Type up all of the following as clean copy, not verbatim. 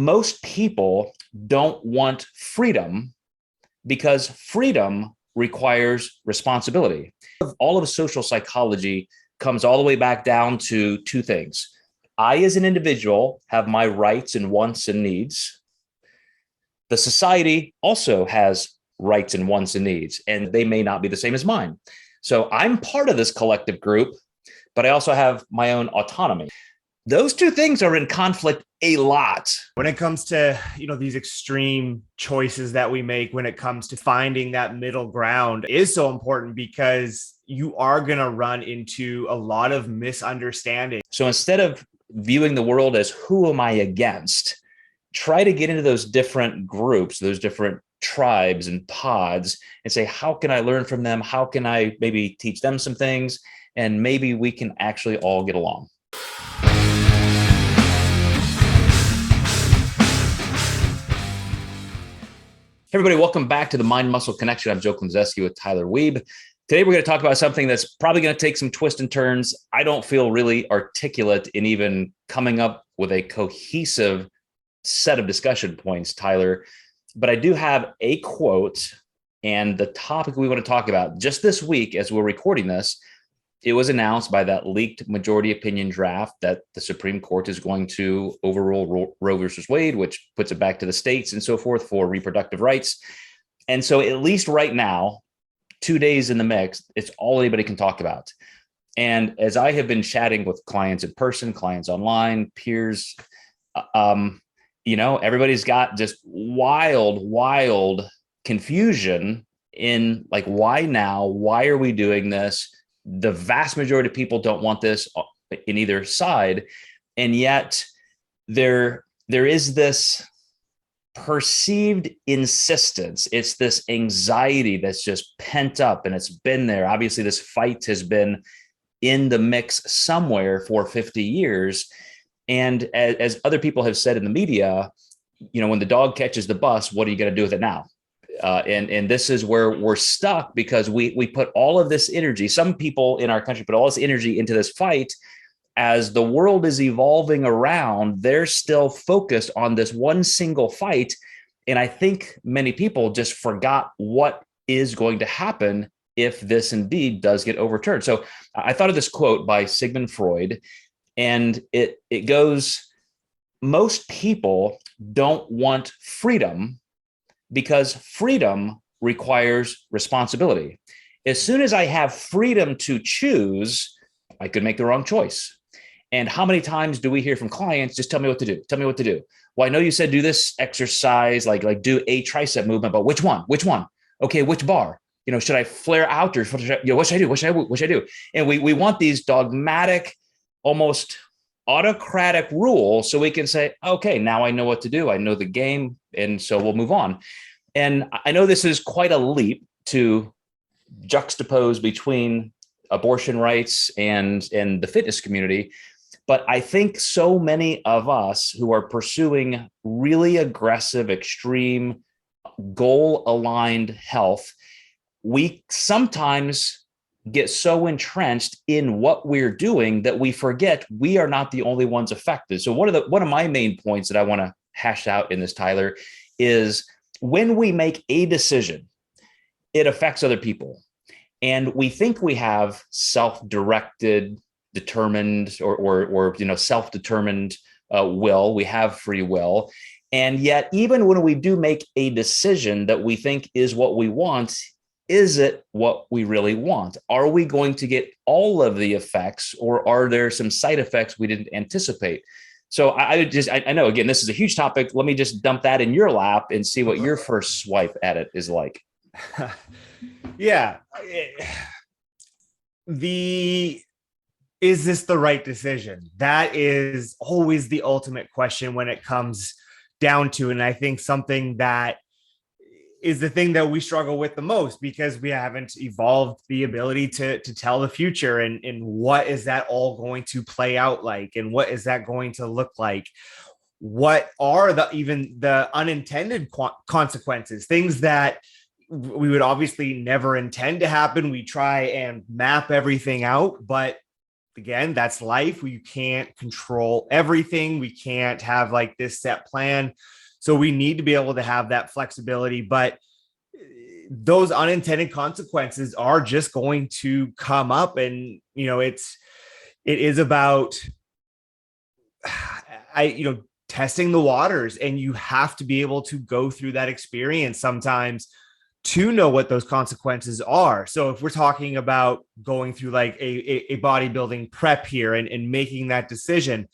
most people don't want freedom because freedom requires responsibility. All of social psychology comes all the way back down to two things. I, as an individual, have my rights and wants and needs. The society also has rights and wants and needs, and they may not be the same as mine. So I'm part of this collective group, but I also have my own autonomy. Those two things are in conflict a lot. When it comes to, these extreme choices that we make, when it comes to finding that middle ground is so important because you are going to run into a lot of misunderstanding. So instead of viewing the world as who am I against, try to get into those different groups, those different tribes and pods, and say, how can I learn from them? How can I maybe teach them some things? And maybe we can actually all get along. Hey everybody, welcome back to the Mind Muscle Connection. I'm Joe Klemczewski with Tyler Weeb. Today we're going to talk about something that's probably going to take some twists and turns. I don't feel really articulate in even coming up with a cohesive set of discussion points, Tyler, but I do have a quote, and the topic we want to talk about just this week as we're recording this, it was announced by that leaked majority opinion draft that the Supreme Court is going to overrule Roe versus Wade, which puts it back to the states and so forth for reproductive rights. And so at least right now, 2 days in the mix, it's all anybody can talk about. And as I have been chatting with clients in person, clients online, peers, everybody's got just wild confusion in like, why now? Why are we doing this? The vast majority of people don't want this in either side. And yet there is this perceived insistence. It's this anxiety that's just pent up and it's been there. Obviously, this fight has been in the mix somewhere for 50 years. And as other people have said in the media, when the dog catches the bus, what are you going to do with it now? And this is where we're stuck because we put all of this energy. Some people in our country put all this energy into this fight. As the world is evolving around, they're still focused on this one single fight. And I think many people just forgot what is going to happen if this indeed does get overturned. So I thought of this quote by Sigmund Freud, and it goes, most people don't want freedom because freedom requires responsibility. As soon as I have freedom to choose, I could make the wrong choice. And how many times do we hear from clients, just tell me what to do. Tell me what to do. Well, I know you said do this exercise, like do a tricep movement, but which one? Which one? Okay, which bar? Should I flare out or what should I do? What should I do? And we want these dogmatic, almost autocratic rules so we can say, okay, now I know what to do. I know the game. And so we'll move on. And I know this is quite a leap to juxtapose between abortion rights and the fitness community. But I think so many of us who are pursuing really aggressive, extreme, goal-aligned health, we sometimes get so entrenched in what we're doing that we forget we are not the only ones affected. So one of my main points that I want to hash out in this, Tyler, is when we make a decision, it affects other people. And we think we have self-directed, determined, or self-determined will. We have free will. And yet, even when we do make a decision that we think is what we want, is it what we really want? Are we going to get all of the effects, or are there some side effects we didn't anticipate? So I know, again, this is a huge topic. Let me just dump that in your lap and see what your first swipe at it is like. Yeah. Is this the right decision? That is always the ultimate question when it comes down to, and I think something that is the thing that we struggle with the most because we haven't evolved the ability to tell the future and what is that all going to play out like, and what is that going to look like? What are the unintended consequences, things that we would obviously never intend to happen. We try and map everything out, but again, that's life. We can't control everything. We can't have like this set plan. So we need to be able to have that flexibility. But those unintended consequences are just going to come up. And, it is about, testing the waters, and you have to be able to go through that experience sometimes to know what those consequences are. So if we're talking about going through like a bodybuilding prep here and making that decision,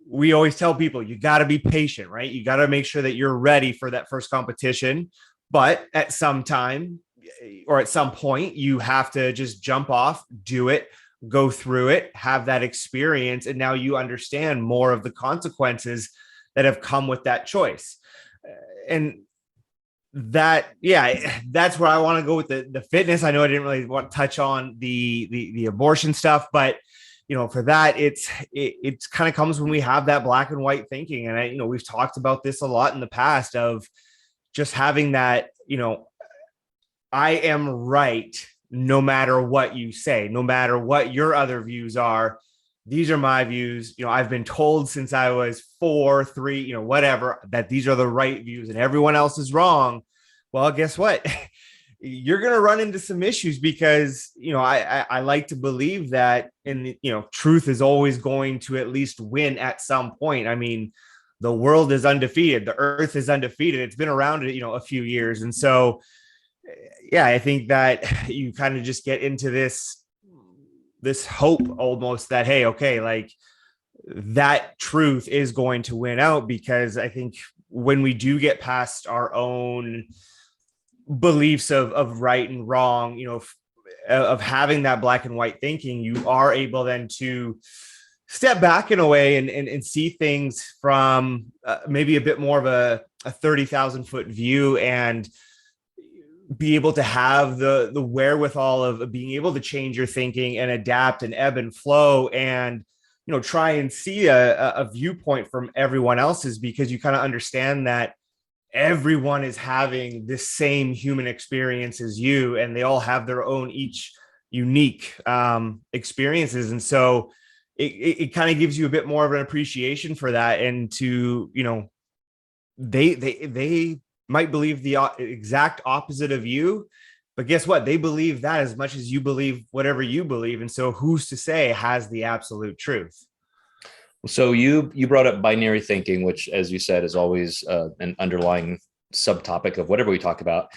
we always tell people you got to be patient, right? You got to make sure that you're ready for that first competition. But at some time or at some point, you have to just jump off, do it, go through it, have that experience. And now you understand more of the consequences that have come with that choice. And that's where I want to go with the fitness. I know I didn't really want to touch on the abortion stuff, but for that, it's kind of comes when we have that black and white thinking. And we've talked about this a lot in the past of just having that, I am right no matter what you say, no matter what your other views are. These are my views. I've been told since I was 4, 3, whatever, that these are the right views and everyone else is wrong. Well, guess what? You're going to run into some issues because, I like to believe that truth is always going to at least win at some point. I mean, the world is undefeated. The earth is undefeated. It's been around, a few years. And so, yeah, I think that you kind of just get into this hope almost that, hey, okay, like that truth is going to win out, because I think when we do get past our own beliefs of right and wrong, of having that black and white thinking, you are able then to step back in a way and see things from maybe a bit more of a 30,000 foot view, and be able to have the wherewithal of being able to change your thinking and adapt and ebb and flow, and try and see a viewpoint from everyone else's, because you kind of understand that everyone is having the same human experience as you, and they all have their own each unique experiences. And so it kind of gives you a bit more of an appreciation for that, and to they might believe the exact opposite of you, but guess what? They believe that as much as you believe whatever you believe. And so who's to say has the absolute truth? So you brought up binary thinking, which, as you said, is always an underlying subtopic of whatever we talk about.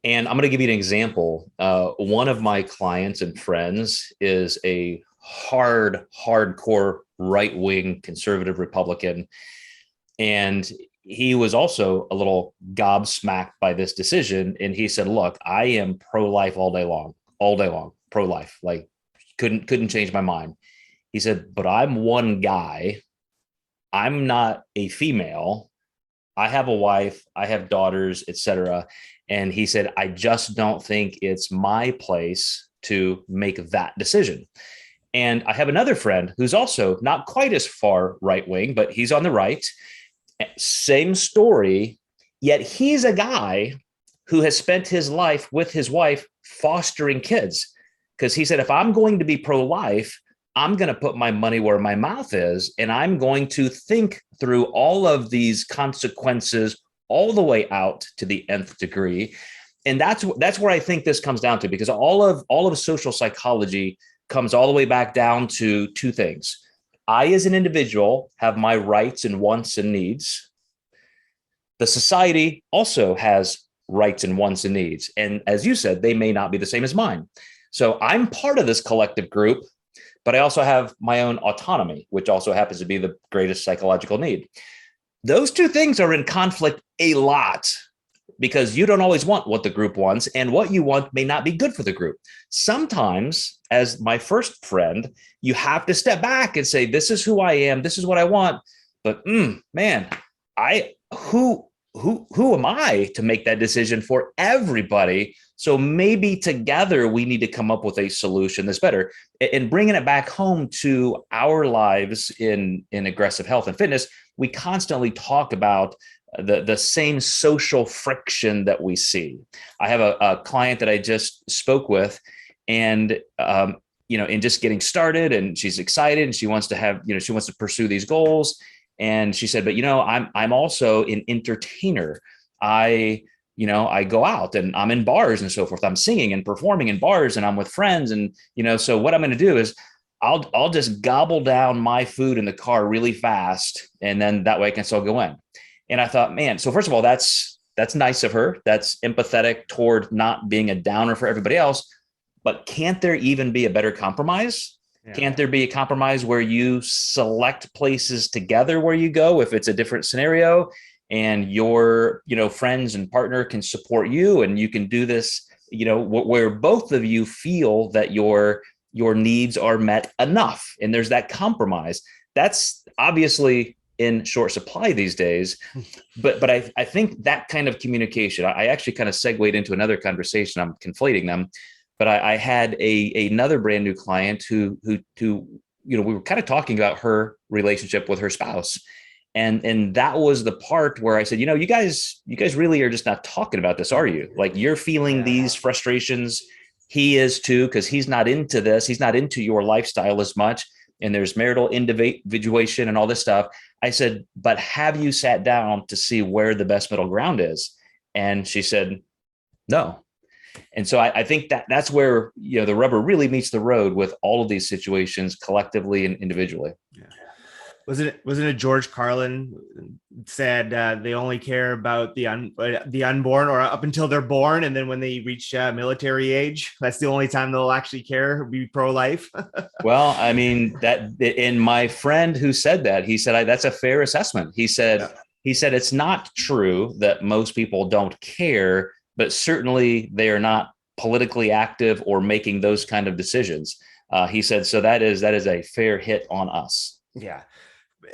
And I'm going to give you an example. One of my clients and friends is a hardcore right-wing conservative Republican. And he was also a little gobsmacked by this decision. And he said, look, I am pro-life all day long, pro-life, like couldn't change my mind. He said, but I'm one guy. I'm not a female. I have a wife, I have daughters, etc. And he said, I just don't think it's my place to make that decision. And I have another friend who's also not quite as far right-wing, but he's on the right. Same story, yet he's a guy who has spent his life with his wife fostering kids. Because he said, if I'm going to be pro-life, I'm going to put my money where my mouth is, and I'm going to think through all of these consequences all the way out to the nth degree. And that's where I think this comes down to, because all of social psychology comes all the way back down to two things. I, as an individual, have my rights and wants and needs. The society also has rights and wants and needs. And as you said, they may not be the same as mine. So I'm part of this collective group, but I also have my own autonomy, which also happens to be the greatest psychological need. Those two things are in conflict a lot, because you don't always want what the group wants, and what you want may not be good for the group. Sometimes, as my first friend, you have to step back and say, this is who I am, this is what I want. But man, who am I to make that decision for everybody? So maybe together we need to come up with a solution that's better. And bringing it back home to our lives in aggressive health and fitness, we constantly talk about the same social friction that we see. I have a client that I just spoke with, and in just getting started, and she's excited and she wants to have, she wants to pursue these goals. And she said, but I'm also an entertainer. I go out and I'm in bars and so forth. I'm singing and performing in bars and I'm with friends. And, so what I'm going to do is I'll just gobble down my food in the car really fast. And then that way I can still go in. And I thought, man, so first of all, that's nice of her. That's empathetic toward not being a downer for everybody else. But can't there even be a better compromise? Yeah. Can't there be a compromise where you select places together where you go if it's a different scenario, and your, friends and partner can support you, and you can do this, where both of you feel that your needs are met enough, and there's that compromise. That's obviously in short supply these days, but I think that kind of communication, I actually kind of segued into another conversation. I'm conflating them. But I had another brand new client who we were kind of talking about her relationship with her spouse. And that was the part where I said, you guys really are just not talking about this, are you? Like, you're feeling these frustrations. He is too, because he's not into this. He's not into your lifestyle as much. And there's marital individuation and all this stuff. I said, but have you sat down to see where the best middle ground is? And she said, no. And so I think that's where, the rubber really meets the road with all of these situations collectively and individually. Yeah. Wasn't it George Carlin said they only care about the unborn, or up until they're born, and then when they reach military age, that's the only time they'll actually care, be pro-life? Well, I mean, and my friend who said that, he said that's a fair assessment. He said it's not true that most people don't care, but certainly they are not politically active or making those kind of decisions. He said, so that is a fair hit on us. Yeah.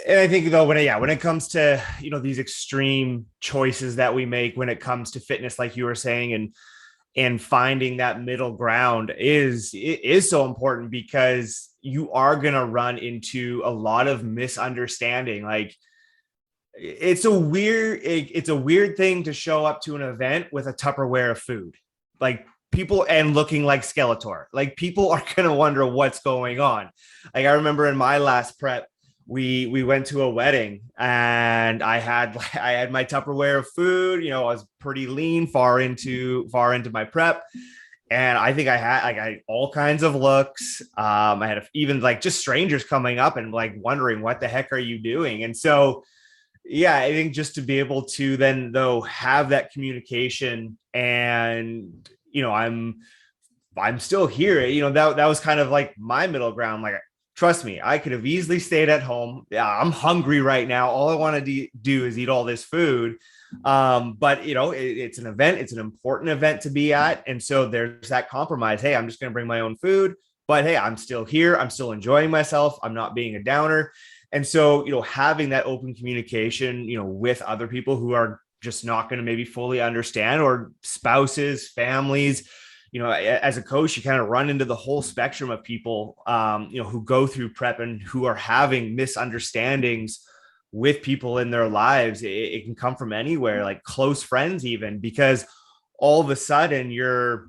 And I think though, when it comes to, these extreme choices that we make when it comes to fitness, like you were saying, and finding that middle ground is so important, because you are going to run into a lot of misunderstanding. Like, it's a weird thing to show up to an event with a Tupperware of food, like people, and looking like Skeletor. Like, people are going to wonder what's going on. Like, I remember in my last prep, we went to a wedding, and I had my Tupperware of food. I was pretty lean, far into my prep. And I think I had all kinds of looks. I had even just strangers coming up and wondering, what the heck are you doing? And so, yeah, I think just to be able to then though have that communication, and I'm still here. That was kind of like my middle ground. Like, trust me, I could have easily stayed at home. Yeah, I'm hungry right now. All I want to do is eat all this food. But it's an event. It's an important event to be at, and so there's that compromise. Hey, I'm just going to bring my own food, but hey, I'm still here. I'm still enjoying myself. I'm not being a downer. And so, having that open communication, with other people who are just not going to maybe fully understand, or spouses, families, as a coach, you kind of run into the whole spectrum of people, who go through prep and who are having misunderstandings with people in their lives. It can come from anywhere, like close friends, even, because all of a sudden you're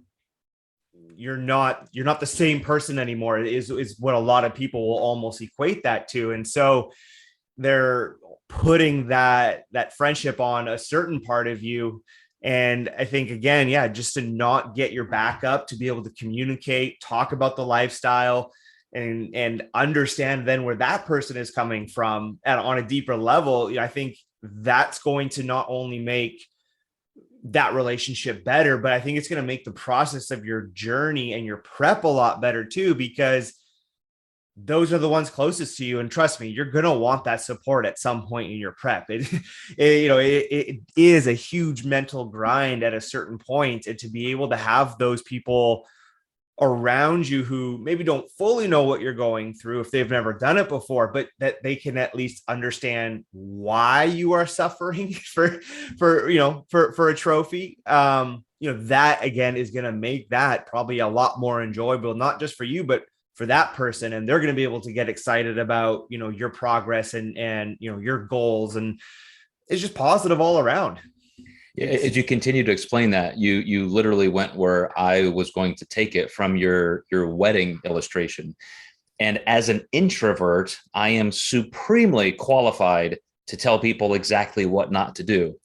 not the same person anymore, is what a lot of people will almost equate that to. And so they're putting that friendship on a certain part of you. And I think, again, just to not get your back up, to be able to communicate, talk about the lifestyle, and understand then where that person is coming from on a deeper level. I think that's going to not only make that relationship better, but I think it's going to make the process of your journey and your prep a lot better too, because those are the ones closest to you. And trust me, you're going to want that support at some point in your prep. It is a huge mental grind at a certain point, and to be able to have those people around you who maybe don't fully know what you're going through if they've never done it before, but that they can at least understand why you are suffering for a trophy. That again is going to make that probably a lot more enjoyable, not just for you, but for that person. And they're going to be able to get excited about, your progress and your goals. And it's just positive all around. As you continue to explain that, you literally went where I was going to take it from your wedding illustration. And as an introvert, I am supremely qualified to tell people exactly what not to do,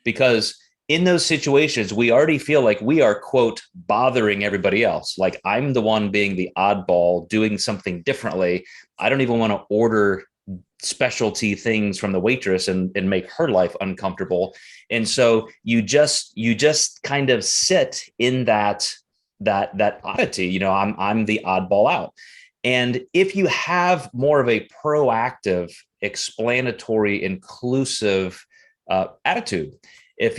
because in those situations, we already feel like we are, quote, bothering everybody else. Like I'm the one being the oddball, doing something differently. I don't even want to order specialty things from the waitress and make her life uncomfortable. And so you just kind of sit in that oddity. I'm the oddball out. And if you have more of a proactive, explanatory, inclusive attitude, if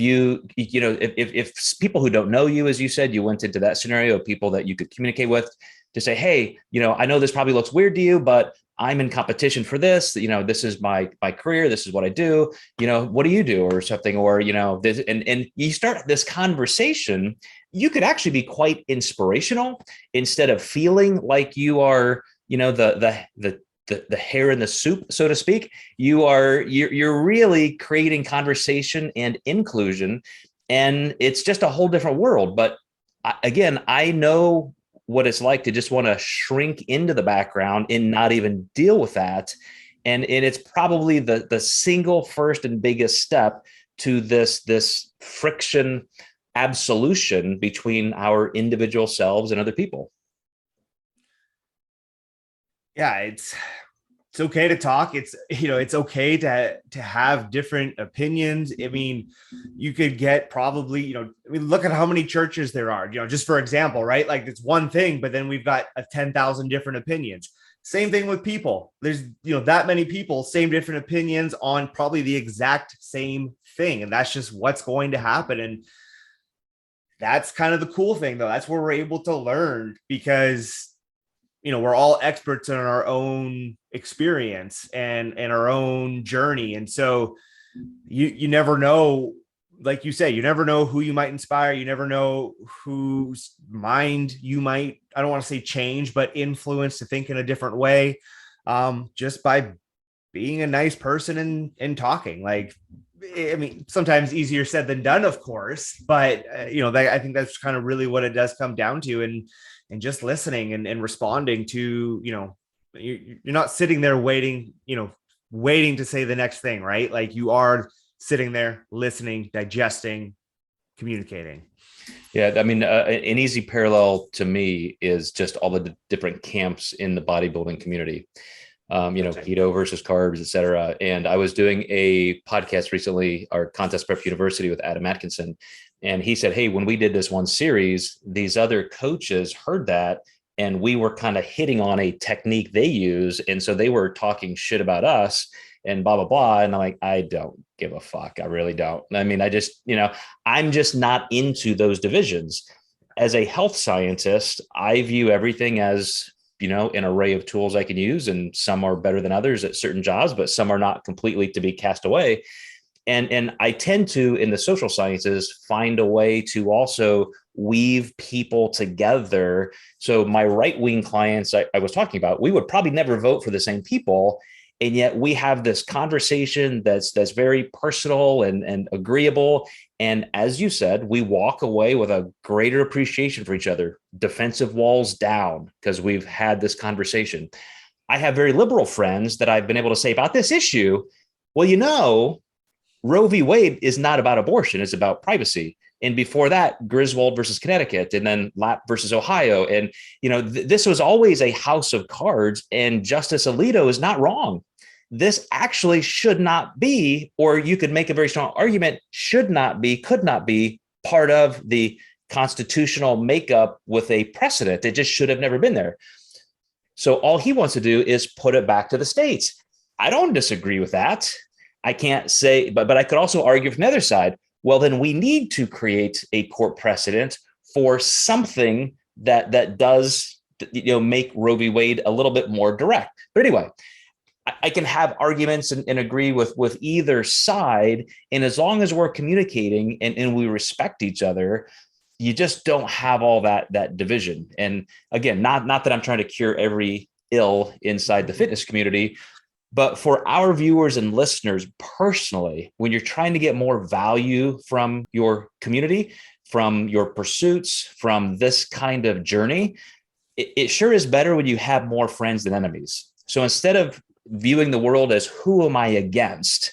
people who don't know you, as you said, you went into that scenario of people that you could communicate with, to say, hey, I know this probably looks weird to you, but I'm in competition for this. This is my career. This is what I do. What do you do, or something, or this, and you start this conversation. You could actually be quite inspirational instead of feeling like you are, the hair in the soup, so to speak. You're really creating conversation and inclusion, and it's just a whole different world. But again, I know what it's like to just want to shrink into the background and not even deal with that. And it's probably the single first and biggest step to this friction absolution between our individual selves and other people. Yeah, it's okay to talk. It's okay to have different opinions. I mean, you could get probably, look at how many churches there are, just for example, right? Like it's one thing, but then we've got 10,000 different opinions. Same thing with people. There's, that many people, same different opinions on probably the exact same thing. And that's just what's going to happen. And that's kind of the cool thing, though. That's where we're able to learn, because we're all experts in our own experience and our own journey. And so you never know, like you say, you never know who you might inspire. You never know whose mind you might, I don't want to say change, but influence to think in a different way, just by being a nice person and talking. Like, I mean, sometimes easier said than done, of course, but I think that's kind of really what it does come down to. And just listening and responding to, you're not sitting there waiting to say the next thing, right? Like you are sitting there listening, digesting, communicating. Yeah, I mean, an easy parallel to me is just all the different camps in the bodybuilding community. Keto versus carbs, et cetera. And I was doing a podcast recently, our Contest Prep University, with Adam Atkinson. And he said, hey, when we did this one series, these other coaches heard that, and we were kind of hitting on a technique they use. And so they were talking shit about us and blah, blah, blah. And I'm like, I don't give a fuck. I really don't. I mean, I'm just not into those divisions. As a health scientist, I view everything as, an array of tools I can use, and some are better than others at certain jobs, but some are not completely to be cast away. And I tend to, in the social sciences, find a way to also weave people together. So my right-wing clients I was talking about, we would probably never vote for the same people. And yet we have this conversation that's very personal and agreeable. And as you said, we walk away with a greater appreciation for each other, defensive walls down, because we've had this conversation. I have very liberal friends that I've been able to say about this issue, well, Roe v. Wade is not about abortion, it's about privacy. And before that, Griswold versus Connecticut, and then Lapp versus Ohio. And, this was always a house of cards, and Justice Alito is not wrong. This actually should not be, or you could make a very strong argument, should not be, could not be part of the constitutional makeup with a precedent. It just should have never been there. So all he wants to do is put it back to the states. I don't disagree with that. I can't say, but I could also argue from the other side. Well, then we need to create a court precedent for something that does, make Roe v. Wade a little bit more direct. But anyway, I can have arguments and agree with either side. And as long as we're communicating and we respect each other, you just don't have all that division. And again, not that I'm trying to cure every ill inside the fitness community, But for our viewers and listeners personally, when you're trying to get more value from your community, from your pursuits, from this kind of journey, it sure is better when you have more friends than enemies. So instead of viewing the world as who am I against,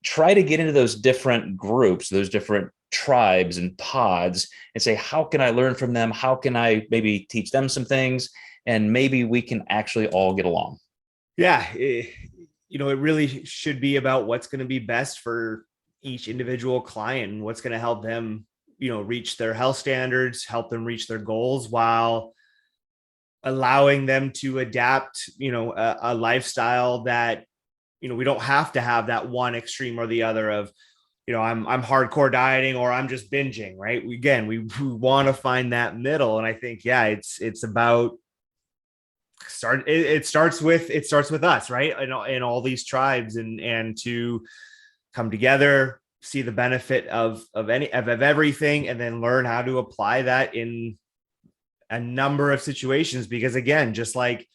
try to get into those different groups, those different tribes and pods, and say, how can I learn from them? How can I maybe teach them some things? And maybe we can actually all get along. Yeah. It really should be about what's going to be best for each individual client and what's going to help them, reach their health standards, help them reach their goals while allowing them to adapt, a lifestyle that, we don't have to have that one extreme or the other of, I'm hardcore dieting or I'm just binging, right? We want to find that middle. And I think, yeah, it's about it starts with us, right? In all these tribes and to come together, see the benefit of everything, and then learn how to apply that in a number of situations. Because again, just like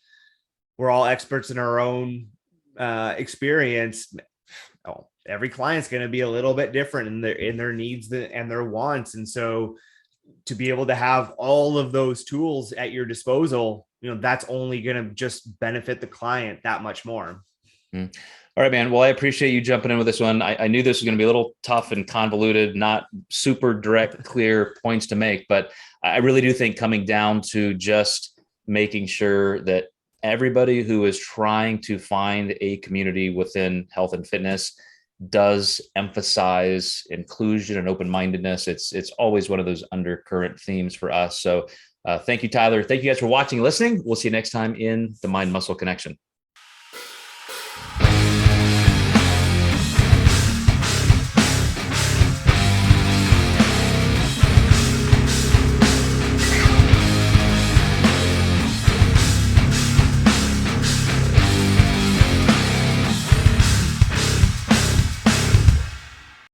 we're all experts in our own experience, every client's going to be a little bit different in their needs and their wants. And so to be able to have all of those tools at your disposal, that's only going to just benefit the client that much more. All right, man. Well, I appreciate you jumping in with this one. I knew this was going to be a little tough and convoluted, not super direct, clear points to make, but I really do think coming down to just making sure that everybody who is trying to find a community within health and fitness does emphasize inclusion and open-mindedness. It's always one of those undercurrent themes for us. So thank you, Tyler. Thank you guys for watching and listening. We'll see you next time in the Mind Muscle Connection.